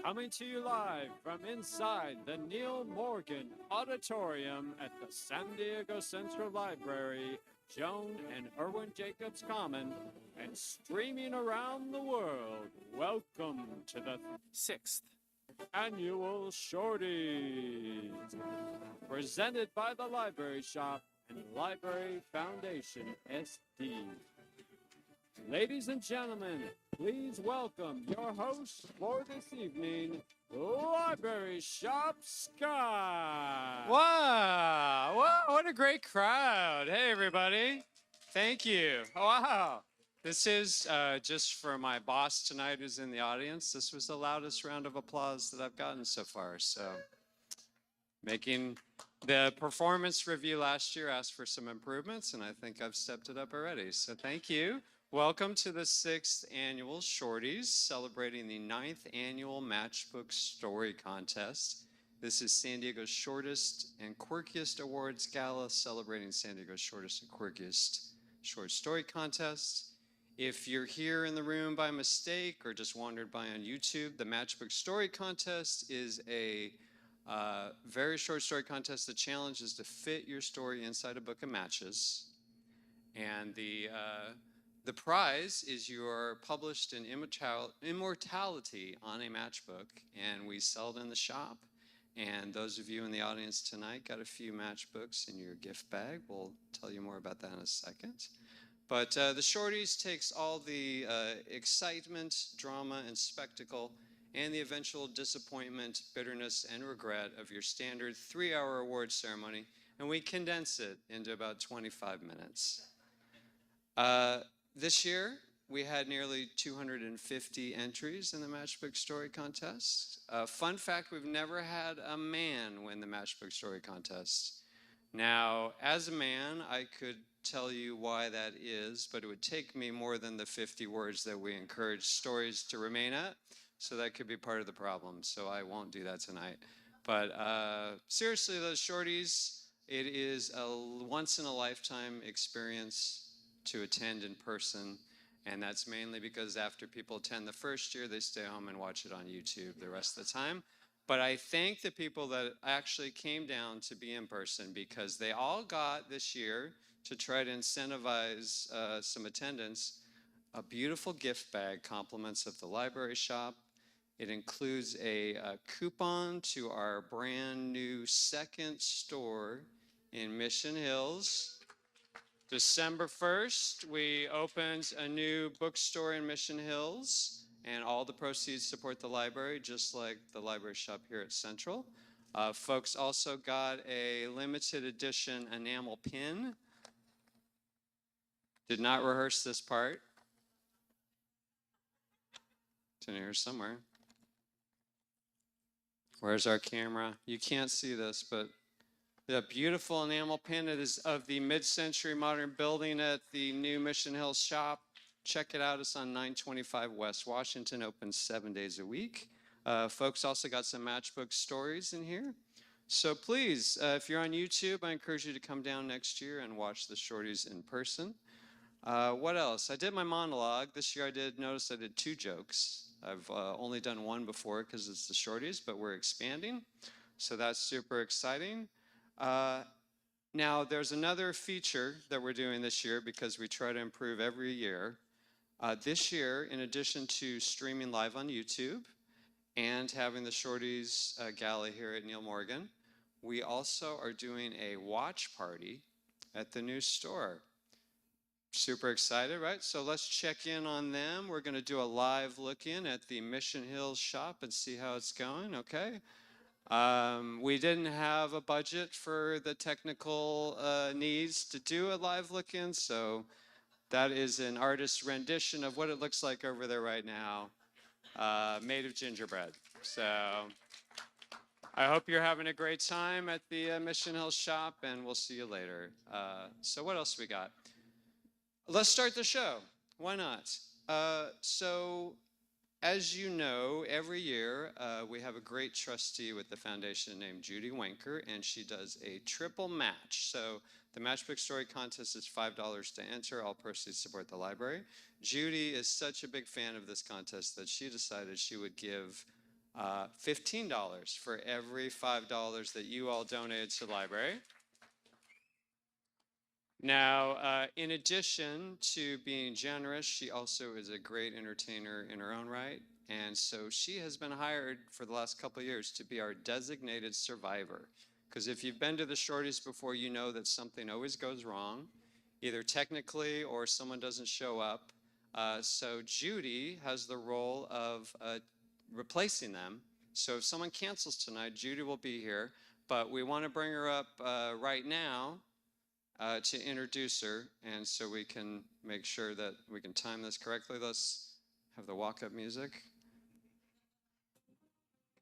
Coming to you live from inside the Neil Morgan Auditorium at the San Diego Central Library, Joan and Irwin Jacobs Common, and streaming around the world. Welcome to the 6th Annual Shorties, presented by the Library Shop and Library Foundation SD. Ladies and gentlemen, please welcome your host for this evening, Library Shop Scott. Wow, what a great crowd. Hey, everybody. Thank you. Wow. This is just for my boss tonight who's in the audience. This was the loudest round of applause that I've gotten so far. So making the performance review last year asked for some improvements, and I think I've stepped it up already. So thank you. Welcome to the 6th Annual Shorties, celebrating the 9th Annual Matchbook Story Contest. This is San Diego's shortest and quirkiest awards gala, celebrating San Diego's shortest and quirkiest short story contest. If you're here in the room by mistake or just wandered by on YouTube, the Matchbook Story Contest is a very short story contest. The challenge is to fit your story inside a book of matches. And the prize is you are published in immortality on a matchbook, and we sell it in the shop. And those of you in the audience tonight got a few matchbooks in your gift bag. We'll tell you more about that in a second. But the Shorties takes all the excitement, drama, and spectacle, and the eventual disappointment, bitterness, and regret of your standard 3-hour award ceremony, and we condense it into about 25 minutes. This year, we had nearly 250 entries in the Matchbook Story Contest. Fun fact, we've never had a man win the Matchbook Story Contest. Now, as a man, I could tell you why that is, but it would take me more than the 50 words that we encourage stories to remain at, so that could be part of the problem, so I won't do that tonight. But seriously, those Shorties, it is a once-in-a-lifetime experience to attend in person, and that's mainly because after people attend the first year, they stay home and watch it on YouTube the rest of the time. But I thank the people that actually came down to be in person, because they all got this year, to try to incentivize some attendance, a beautiful gift bag, compliments of the Library Shop. It includes a coupon to our brand new second store in Mission Hills. December 1st, we opened a new bookstore in Mission Hills, and all the proceeds support the library, just like the Library Shop here at Central. Folks also got a limited edition enamel pin. Did not rehearse this part. It's in here somewhere. Where's our camera? You can't see this, but the beautiful enamel pin, it is of the mid-century modern building at the new Mission Hills shop. Check it out. It's on 925 West Washington, open 7 days a week. Folks also got some matchbook stories in here. So please, if you're on YouTube, I encourage you to come down next year and watch the Shorties in person. What else? I did my monologue. This year I did 2 jokes. I've only done one before because it's the Shorties, but we're expanding. So that's super exciting. Now, there's another feature that we're doing this year because we try to improve every year. This year, in addition to streaming live on YouTube and having the Shorties Gala here at Neil Morgan, we also are doing a watch party at the new store. Super excited, right? So let's check in on them. We're going to do a live look-in at the Mission Hills shop and see how it's going, okay? We didn't have a budget for the technical needs to do a live look-in, so that is an artist's rendition of what it looks like over there right now, made of gingerbread. So I hope you're having a great time at the Mission Hills shop, and we'll see you later. So what else we got? Let's start the show. Why not? So as you know, every year we have a great trustee with the foundation named Judy Wenker, and she does a triple match. So the Matchbook Story Contest is $5 to enter. All proceeds support the library. Judy is such a big fan of this contest that she decided she would give $15 for every $5 that you all donated to the library. Now, in addition to being generous, she also is a great entertainer in her own right. And so she has been hired for the last couple of years to be our designated survivor. Because if you've been to the Shorties before, you know that something always goes wrong, either technically or someone doesn't show up. So Judy has the role of replacing them. So if someone cancels tonight, Judy will be here. But we want to bring her up right now to introduce her, and so we can make sure that we can time this correctly. Let's have the walk-up music.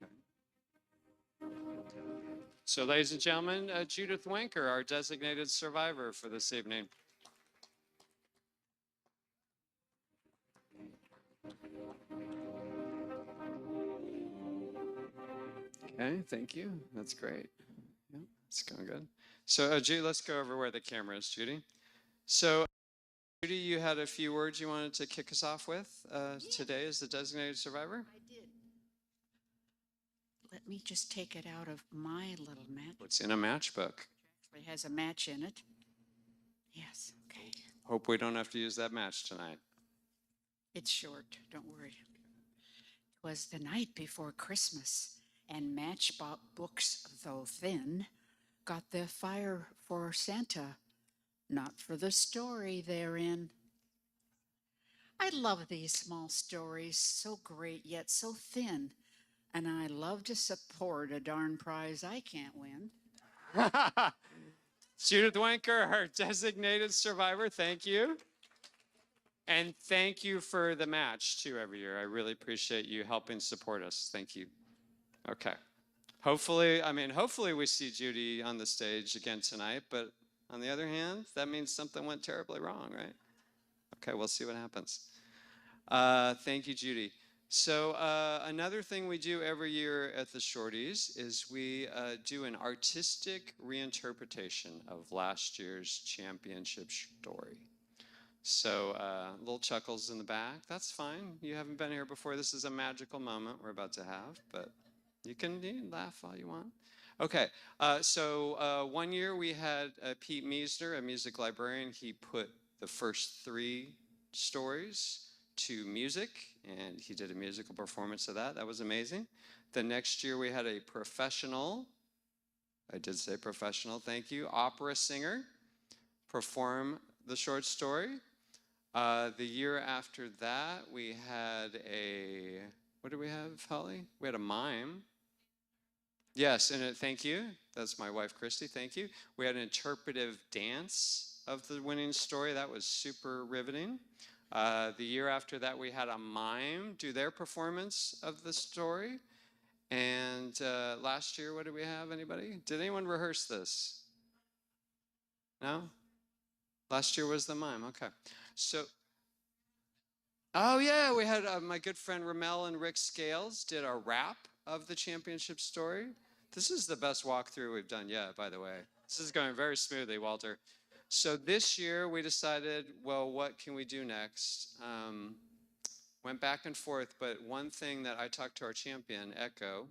Okay. So, ladies and gentlemen, Judith Wanker, our designated survivor for this evening. Okay, thank you. That's great. Yeah, it's going good. So, Judy, let's go over where the camera is, Judy. So, Judy, you had a few words you wanted to kick us off with today as the designated survivor? I did. Let me just take it out of my little match. What's in a matchbook? Actually has a match in it. Yes, okay. Hope we don't have to use that match tonight. It's short, don't worry. It was the night before Christmas, and matchbooks, though thin, got the fire for Santa, not for the story therein. I love these small stories, so great yet so thin, and I love to support a darn prize I can't win. Judith Wanker, our designated survivor, thank you. And thank you for the match, too, every year. I really appreciate you helping support us. Thank you. Okay. Hopefully we see Judy on the stage again tonight, but on the other hand, that means something went terribly wrong, right? Okay, we'll see what happens. Thank you, Judy. So another thing we do every year at the Shorties is we do an artistic reinterpretation of last year's championship story. So little chuckles in the back. That's fine. You haven't been here before. This is a magical moment we're about to have, but you can laugh all you want. Okay, so one year we had Pete Meisner, a music librarian. He put the first 3 stories to music, and he did a musical performance of that. That was amazing. The next year we had a professional, I did say professional, thank you, opera singer perform the short story. The year after that we had a, what did we have, Holly? We had a mime. Yes, and thank you. That's my wife, Christy. Thank you. We had an interpretive dance of the winning story. That was super riveting. The year after that, we had a mime do their performance of the story. And last year, what did we have? Anybody? Did anyone rehearse this? No? Last year was the mime. Okay. So, oh yeah, we had my good friend Ramel and Rick Scales did a rap of the championship story. This is the best walkthrough we've done yet, by the way. This is going very smoothly, Walter. So this year we decided, well, what can we do next? Went back and forth, but one thing that I talked to our champion, Echo,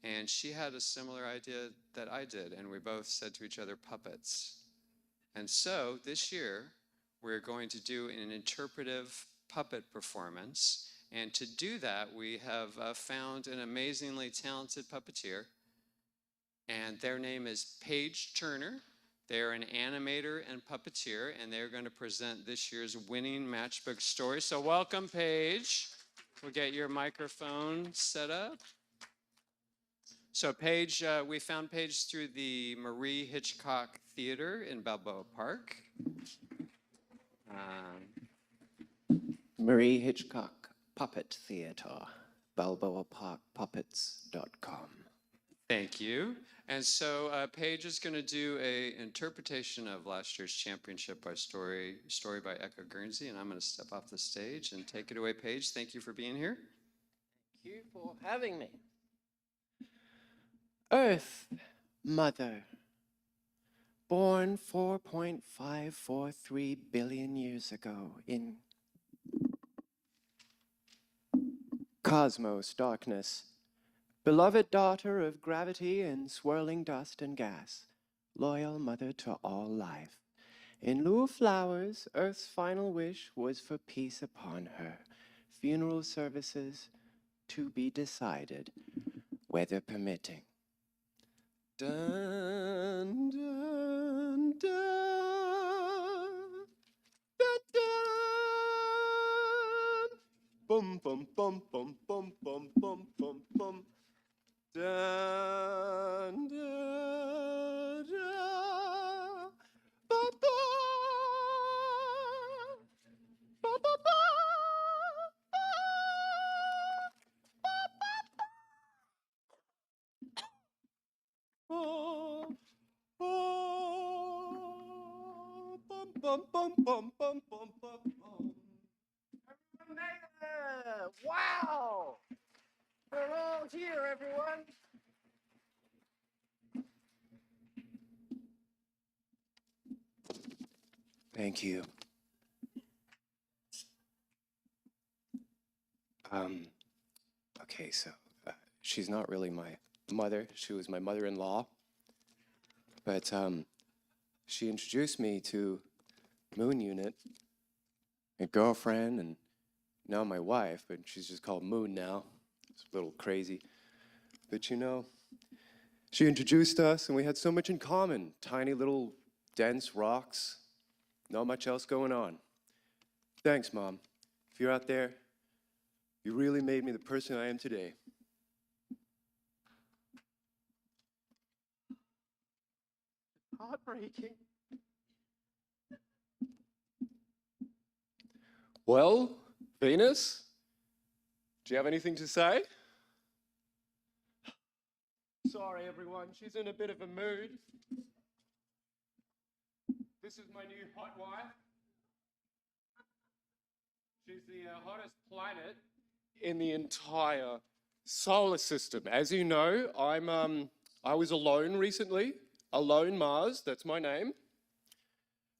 and she had a similar idea that I did, and we both said to each other, puppets. And so this year we're going to do an interpretive puppet performance. And to do that, we have found an amazingly talented puppeteer. And their name is Paige Turner. They're an animator and puppeteer, and they're going to present this year's winning matchbook story. So welcome, Paige. We'll get your microphone set up. So Paige, we found Paige through the Marie Hitchcock Theater in Balboa Park. Marie Hitchcock Puppet Theater, balboaparkpuppets.com. Thank you. And so Paige is going to do an interpretation of last year's championship by story by Echo Guernsey, and I'm going to step off the stage and take it away, Paige. Thank you for being here. Thank you for having me. Earth, Mother, born 4.543 billion years ago in cosmos darkness, beloved daughter of gravity and swirling dust and gas, loyal mother to all life. In lieu of flowers, Earth's final wish was for peace upon her. Funeral services to be decided, weather permitting. Dun, dun, dun, dun, dun. Bum, bum, bum, bum, bum, bum, bum, bum, bum. Dun, dun, dun. Ba, ba. Ba, ba, ba. Oh, oh, bum, bum, bum, bum, bum, bum, bum, bum. Everyone made it! Wow! We're all here, everyone. Thank you. Okay, so she's not really my mother. She was my mother-in-law. But she introduced me to Moon Unit, my girlfriend, and now my wife, but she's just called Moon now. It's a little crazy. But you know, she introduced us and we had so much in common. Tiny little dense rocks, not much else going on. Thanks, Mom. If you're out there, you really made me the person I am today. Heartbreaking. Well, Venus, do you have anything to say? Sorry, everyone. She's in a bit of a mood. This is my new hot wife. She's the hottest planet in the entire solar system. As you know, I was alone recently. Alone Mars, that's my name.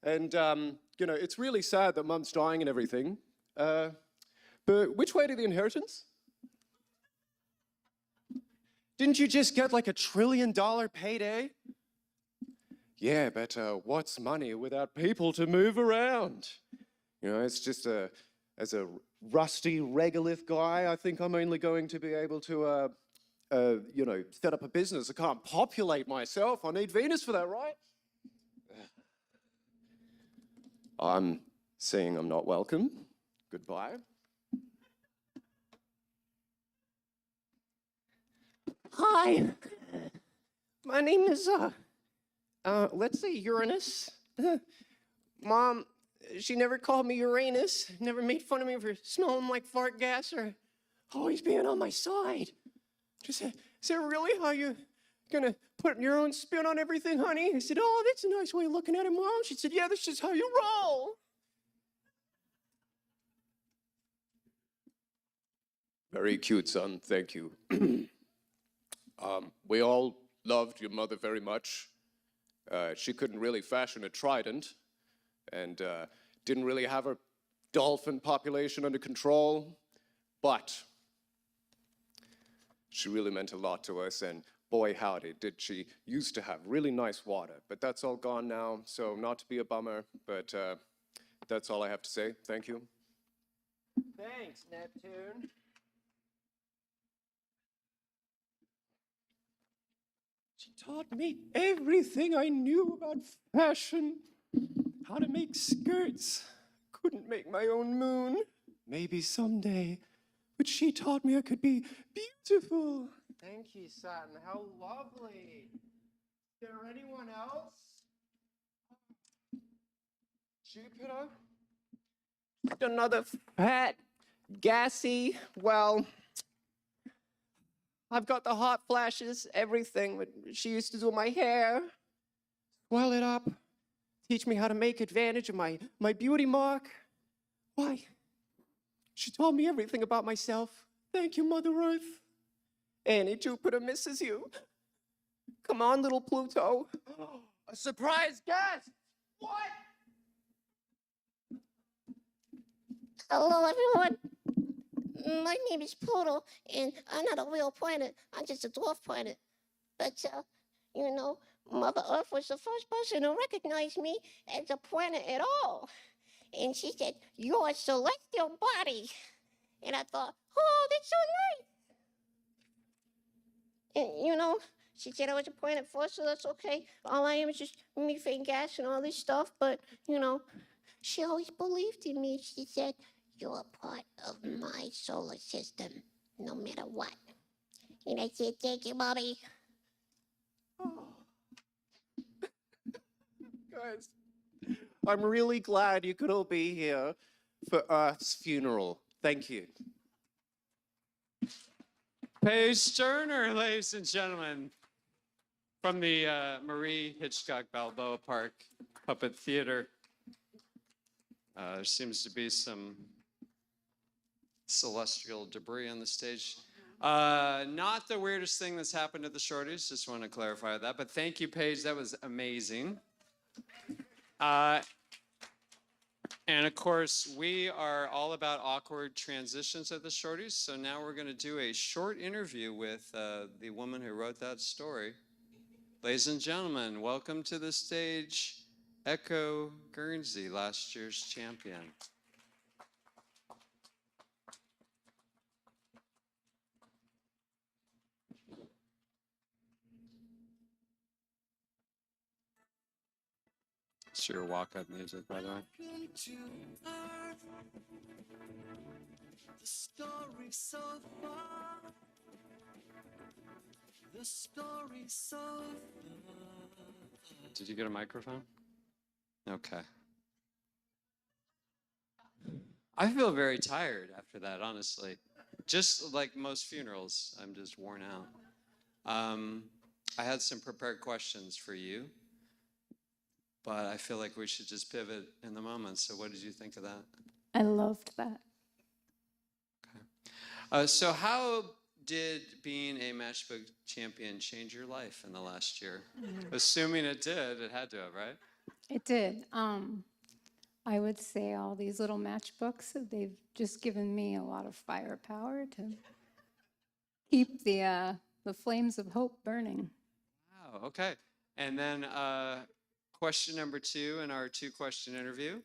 And, you know, it's really sad that Mum's dying and everything. But which way to the inheritance? Didn't you just get like $1 trillion payday? Yeah, but what's money without people to move around? You know, it's just as a rusty regolith guy, I think I'm only going to be able to, you know, set up a business. I can't populate myself. I need Venus for that, right? I'm saying I'm not welcome. Goodbye. Hi. My name is, let's say Uranus. Mom, she never called me Uranus, never made fun of me for smelling like fart gas or always being on my side. Just said, is that really how you gonna put your own spin on everything, honey? I said, oh, that's a nice way of looking at it, Mom. She said, yeah, that's just how you roll. Very cute, son. Thank you. We all loved your mother very much. She couldn't really fashion a trident and didn't really have her dolphin population under control, but she really meant a lot to us, and boy howdy did she used to have really nice water, but that's all gone now, so not to be a bummer, but that's all I have to say. Thank you. Thanks, Neptune. She taught me everything I knew about fashion, how to make skirts. Couldn't make my own moon. Maybe someday. But she taught me I could be beautiful. Thank you, Saturn. How lovely. Is there anyone else? Jupiter? Another fat, gassy, well, I've got the hot flashes, everything. She used to do my hair, swell it up, teach me how to make advantage of my beauty mark. Why? She taught me everything about myself. Thank you, Mother Earth. Annie, Jupiter misses you. Come on, little Pluto. A surprise guest! What? Hello, everyone. My name is Pluto, and I'm not a real planet. I'm just a dwarf planet. But, you know, Mother Earth was the first person to recognize me as a planet at all. And she said, "You're a celestial body." And I thought, oh, that's so nice. And, you know, she said I was a planet first, so that's okay. All I am is just methane gas and all this stuff. But, you know, she always believed in me. She said, "You're a part of my solar system, no matter what." And I said, "Thank you, Mommy." Guys, I'm really glad you could all be here for Earth's funeral. Thank you. Paige Turner, ladies and gentlemen, from the Marie Hitchcock Balboa Park Puppet Theater. There seems to be some celestial debris on the stage. Not the weirdest thing that's happened to the Shorties, just want to clarify that. But thank you, Paige, that was amazing. And of course, we are all about awkward transitions at the Shorties. So now we're going to do a short interview with the woman who wrote that story. Ladies and gentlemen, welcome to the stage, Echo Guernsey, last year's champion. It's your walk-up music, by the way. The story so far. The story so far. Did you get a microphone? Okay. I feel very tired after that, honestly. Just like most funerals, I'm just worn out. I had some prepared questions for you, but I feel like we should just pivot in the moment. So what did you think of that? I loved that. Okay. So how did being a matchbook champion change your life in the last year? Assuming it did, it had to have, right? It did. I would say all these little matchbooks, they've just given me a lot of firepower to keep the flames of hope burning. Wow, okay. And then question number 2 in our 2-question interview.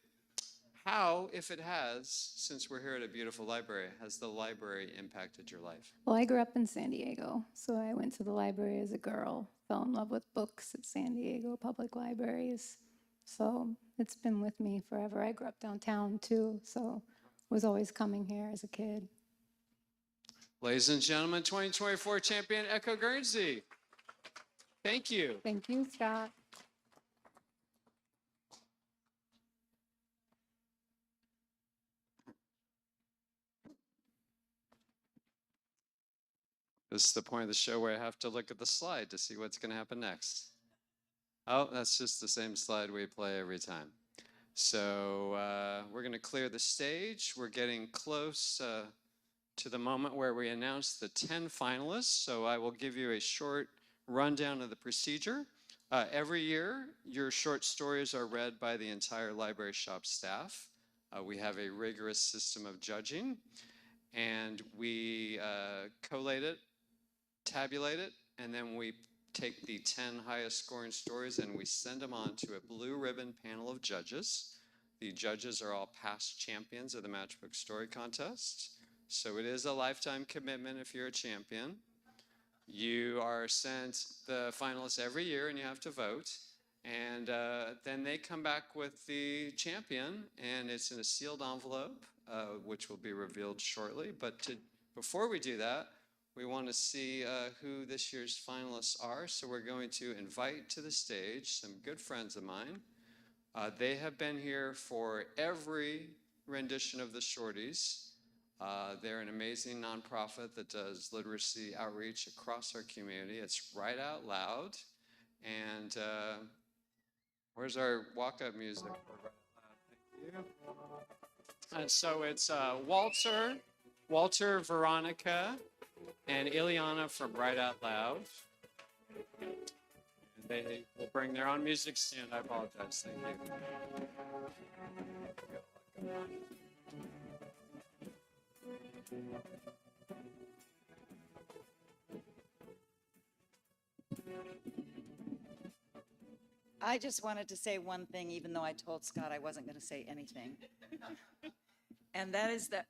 How, if it has, since we're here at a beautiful library, has the library impacted your life? Well, I grew up in San Diego, so I went to the library as a girl, fell in love with books at San Diego Public Libraries. So it's been with me forever. I grew up downtown too, so was always coming here as a kid. Ladies and gentlemen, 2024 champion Echo Guernsey. Thank you. Thank you, Scott. This is the point of the show where I have to look at the slide to see what's going to happen next. Oh, that's just the same slide we play every time. So we're going to clear the stage. We're getting close to the moment where we announce the 10 finalists. So I will give you a short rundown of the procedure. Every year, your short stories are read by the entire library shop staff. We have a rigorous system of judging, and we collate it, tabulate it, and then we take the 10 highest scoring stories and we send them on to a blue ribbon panel of judges. The judges are all past champions of the Matchbook Story Contest. So it is a lifetime commitment if you're a champion. You are sent the finalists every year and you have to vote. And then they come back with the champion, and it's in a sealed envelope, which will be revealed shortly. But before we do that, we want to see who this year's finalists are. So we're going to invite to the stage some good friends of mine. They have been here for every rendition of the Shorties. They're an amazing nonprofit that does literacy outreach across our community. It's Right Out Loud. And where's our walk-up music? Thank you. And so it's Walter, Veronica, and Ileana from Right Out Loud. And they will bring their own music soon. I apologize. Thank you. I just wanted to say one thing, even though I told Scott I wasn't going to say anything. And that is that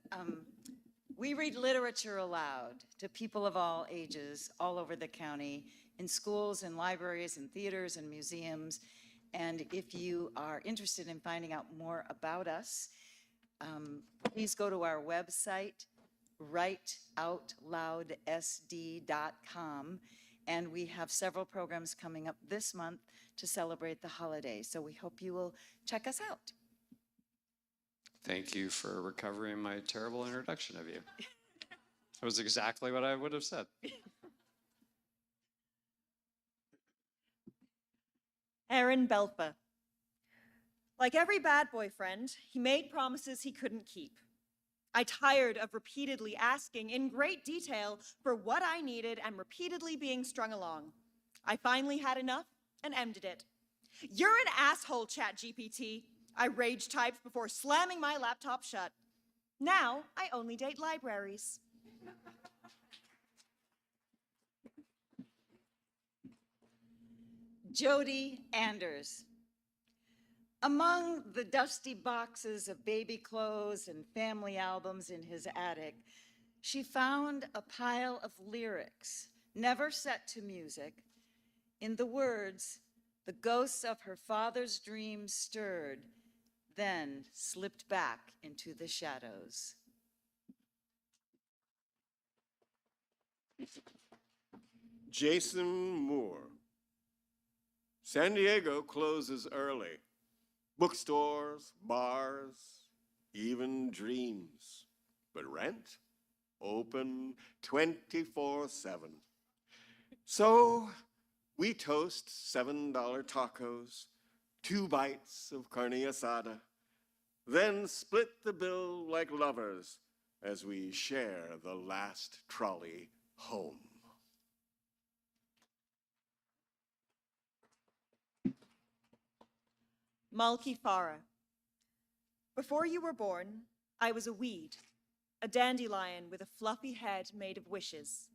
we read literature aloud to people of all ages all over the county, in schools and libraries and theaters and museums. And if you are interested in finding out more about us, please go to our website, writeoutloudsd.com. And we have several programs coming up this month to celebrate the holiday. So we hope you will check us out. Thank you for recovering my terrible introduction of you. That was exactly what I would have said. Aaron Belfa. Like every bad boyfriend, he made promises he couldn't keep. I tired of repeatedly asking in great detail for what I needed and repeatedly being strung along. I finally had enough and ended it. You're an asshole, ChatGPT. I rage typed before slamming my laptop shut. Now I only date libraries. Jody Anders. Among the dusty boxes of baby clothes and family albums in his attic, she found a pile of lyrics, never set to music. In the words, the ghosts of her father's dreams stirred, then slipped back into the shadows. Jason Moore. San Diego closes early. Bookstores, bars, even dreams. But rent, open 24/7. So we toast $7 tacos, 2 bites of carne asada, then split the bill like lovers as we share the last trolley home. Malki Farah. Before you were born, I was a weed, a dandelion with a fluffy head made of wishes.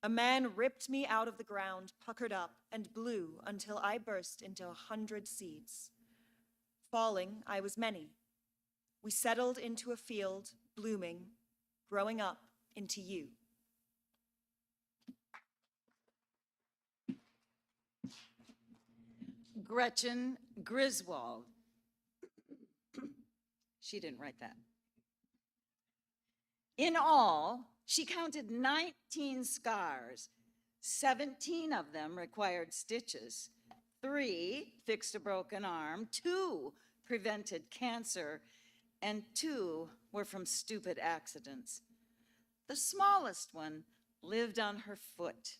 A man ripped me out of the ground, puckered up, and blew until I burst into 100 seeds. Falling, I was many. We settled into a field, blooming, growing up into you. Gretchen Griswold. She didn't write that. In all, she counted 19 scars. 17 of them required stitches. 3 fixed a broken arm. 2 prevented cancer. And 2 were from stupid accidents. The smallest one lived on her foot.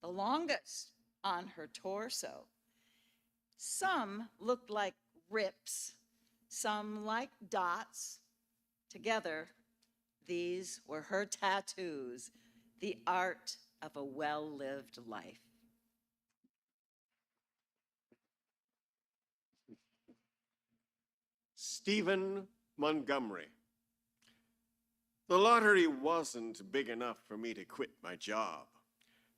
The longest on her torso. Some looked like rips, some like dots. Together, these were her tattoos, the art of a well-lived life. Stephen Montgomery. The lottery wasn't big enough for me to quit my job,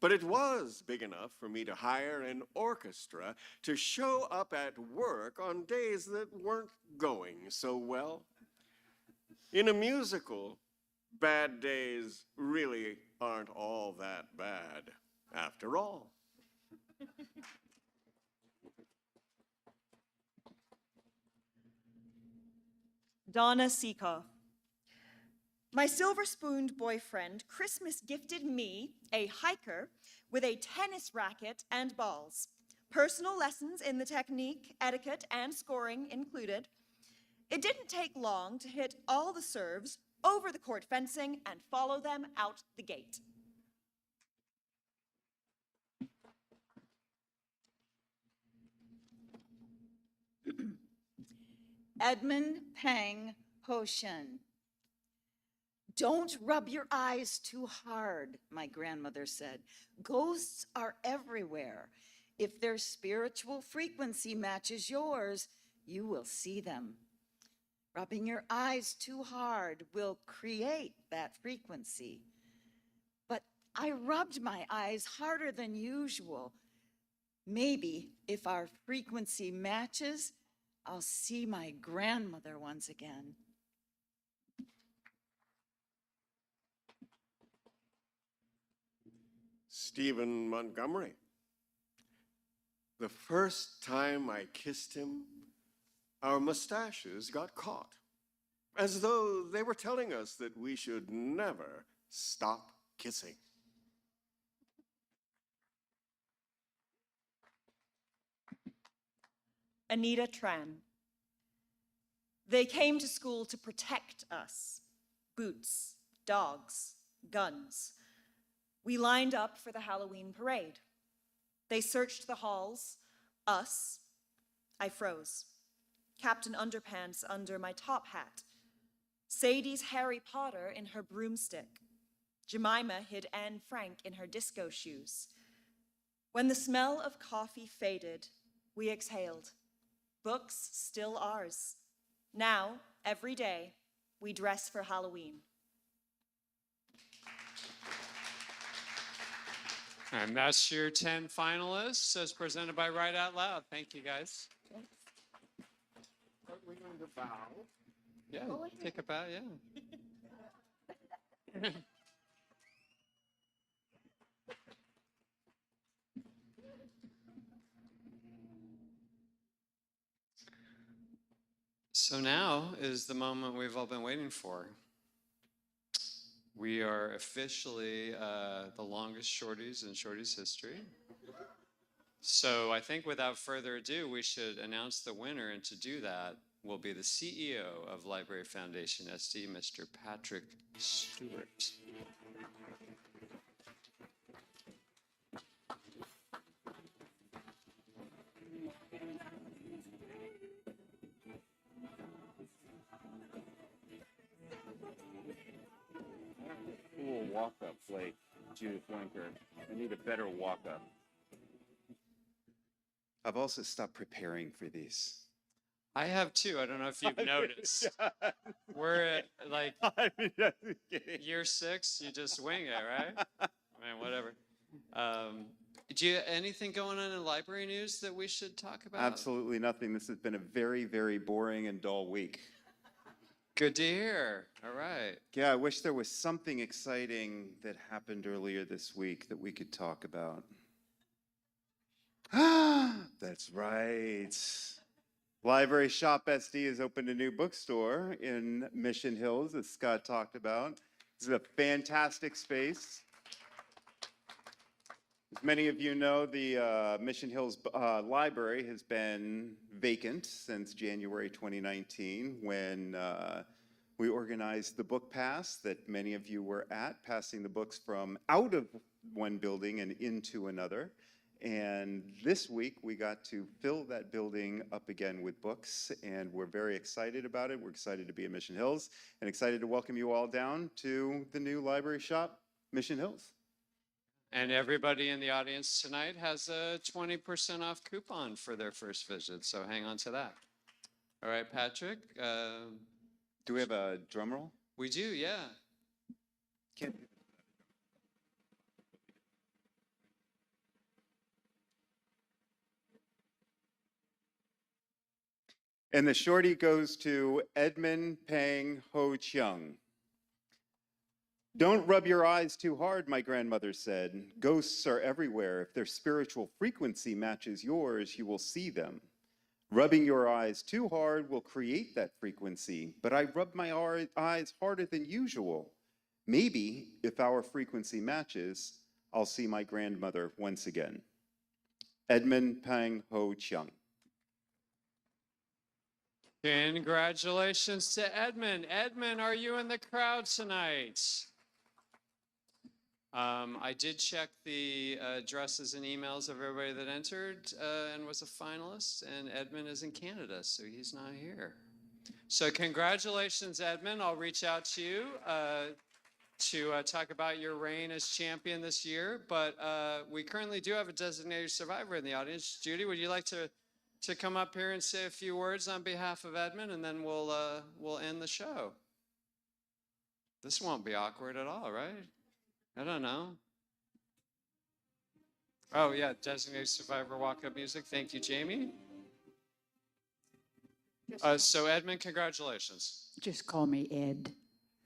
but it was big enough for me to hire an orchestra to show up at work on days that weren't going so well. In a musical, bad days really aren't all that bad after all. Donna Seekoff. My silver-spooned boyfriend Christmas gifted me, a hiker, with a tennis racket and balls. Personal lessons in the technique, etiquette, and scoring included. It didn't take long to hit all the serves, over the court fencing, and follow them out the gate. Edmond Pang, Ho-cheung. Don't rub your eyes too hard, my grandmother said. Ghosts are everywhere. If their spiritual frequency matches yours, you will see them. Rubbing your eyes too hard will create that frequency. But I rubbed my eyes harder than usual. Maybe if our frequency matches, I'll see my grandmother once again. Stephen Montgomery. The first time I kissed him, our mustaches got caught, as though they were telling us that we should never stop kissing. Anita Tran. They came to school to protect us. Boots, dogs, guns. We lined up for the Halloween parade. They searched the halls, us. I froze. Captain Underpants under my top hat. Sadie's Harry Potter in her broomstick. Jemima hid Anne Frank in her disco shoes. When the smell of coffee faded, we exhaled. Books still ours. Now, every day, we dress for Halloween. And that's your 10 finalists as presented by Write Out Loud. Thank you, guys. Are we going to bow? Yeah, take a bow, yeah. So now is the moment we've all been waiting for. We are officially the longest Shorties in Shorties history. So I think without further ado, we should announce the winner, and to do that will be the CEO of Library Foundation SD, Mr. Patrick Stewart. Cool walk-up like Judith Winker. I need a better walk-up. I've also stopped preparing for these. I have too. I don't know if you've noticed. We're at like year 6. You just wing it, right? I mean, whatever. Do you anything going on in library news that we should talk about? Absolutely nothing. This has been a very, very boring and dull week. Good to hear. All right. Yeah, I wish there was something exciting that happened earlier this week that we could talk about. That's right. Library Shop SD has opened a new bookstore in Mission Hills, as Scott talked about. This is a fantastic space. As many of you know, the Mission Hills Library has been vacant since January 2019 when we organized the book pass that many of you were at, passing the books from out of one building and into another. And this week we got to fill that building up again with books, and we're very excited about it. We're excited to be in Mission Hills and excited to welcome you all down to the new library shop, Mission Hills. And everybody in the audience tonight has a 20% off coupon for their first visit, so hang on to that. All right, Patrick. Do we have a drum roll? We do, yeah. Can't. And the shorty goes to Edmond Pang Ho-cheung. Don't rub your eyes too hard, my grandmother said. Ghosts are everywhere. If their spiritual frequency matches yours, you will see them. Rubbing your eyes too hard will create that frequency, but I rub my eyes harder than usual. Maybe if our frequency matches, I'll see my grandmother once again. Edmond Pang Ho-cheung. Congratulations to Edmund. Edmund, are you in the crowd tonight? I did check the addresses and emails of everybody that entered and was a finalist, and Edmund is in Canada, so he's not here. So congratulations, Edmund. I'll reach out to you to talk about your reign as champion this year, but we currently do have a designated survivor in the audience. Judy, would you like to to come up here and say a few words on behalf of Edmond, and then we'll end the show. This won't be awkward at all, right? I don't know. Oh yeah, designated survivor walk-up music. Thank you, Jamie. So Edmond, congratulations. Just call me Ed.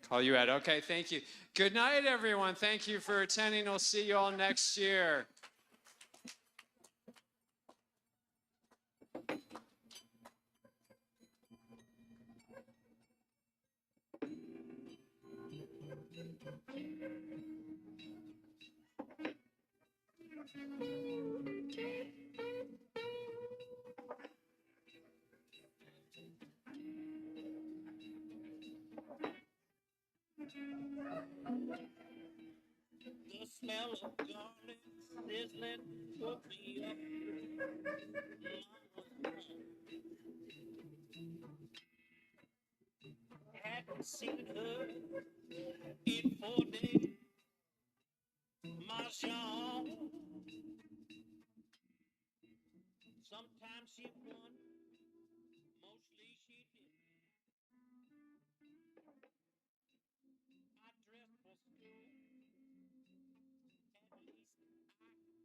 Call you Ed. Okay, thank you. Good night, everyone. Thank you for attending. We'll see you all next year. The smell of garlic sizzling woke me up. Hadn't seen her in 4 days. My Joan. Sometimes she won, mostly she did. I dressed for school. At least I